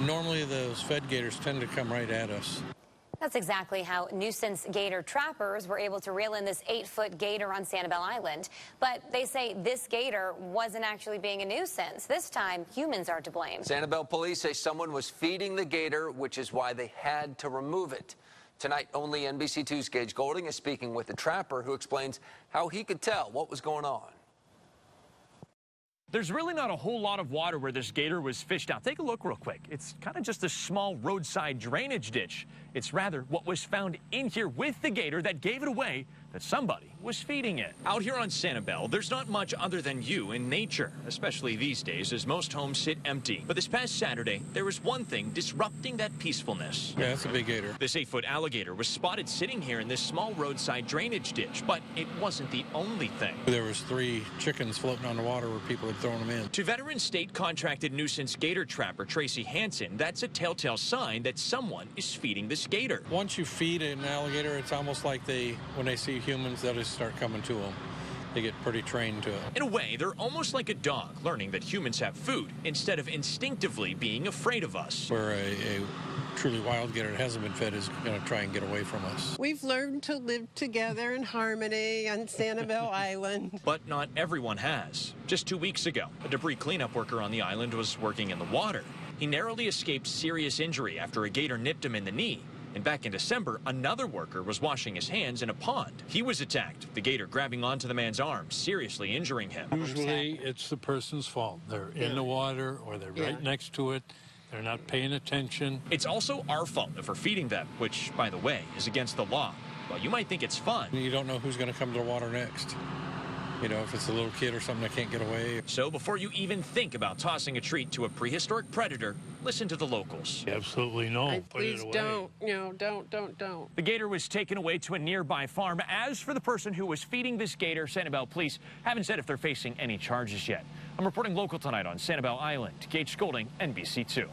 Normally those fed gators tend to come right at us. That's exactly how nuisance gator trappers were able to reel in this 8-foot gator on Sanibel Island. But they say this gator wasn't actually being a nuisance. This time, humans are to blame. Sanibel police say someone was feeding the gator, which is why they had to remove it. Tonight, only NBC2's Gage Goulding is speaking with the trapper who explains how he could tell what was going on. There's really not a whole lot of water where this gator was fished out. Take a look real quick. It's kind of just a small roadside drainage ditch. It's rather what was found in here with the gator that gave it away that somebody was feeding it. Out here on Sanibel, there's not much other than you in nature, especially these days as most homes sit empty. But this past Saturday, there was one thing disrupting that peacefulness. Yeah, that's a big gator. This 8-foot alligator was spotted sitting here in this small roadside drainage ditch, but it wasn't the only thing. There was 3 chickens floating on the water where people had thrown them in. To veteran state contracted nuisance gator trapper Tracy Hansen, that's a telltale sign that someone is feeding this gator. Once you feed an alligator, it's almost like when they see humans, they'll just start coming to them. They get pretty trained to it. In a way, they're almost like a dog learning that humans have food instead of instinctively being afraid of us. Where a truly wild gator that hasn't been fed is going to try and get away from us. We've learned to live together in harmony on Sanibel Island. But not everyone has. Just 2 weeks ago, a debris cleanup worker on the island was working in the water. He narrowly escaped serious injury after a gator nipped him in the knee. And back in December, another worker was washing his hands in a pond. He was attacked, the gator grabbing onto the man's arm, seriously injuring him. Usually it's the person's fault. They're in the water or they're right next to it. They're not paying attention. It's also our fault if we're feeding them, which, by the way, is against the law. Well, you might think it's fun. You don't know who's going to come to the water next. You know, if it's a little kid or something that can't get away. So before you even think about tossing a treat to a prehistoric predator, listen to the locals. Absolutely no. Please don't. You know, don't. The gator was taken away to a nearby farm. As for the person who was feeding this gator, Sanibel police haven't said if they're facing any charges yet. I'm reporting local tonight on Sanibel Island. Gage Goulding, NBC2.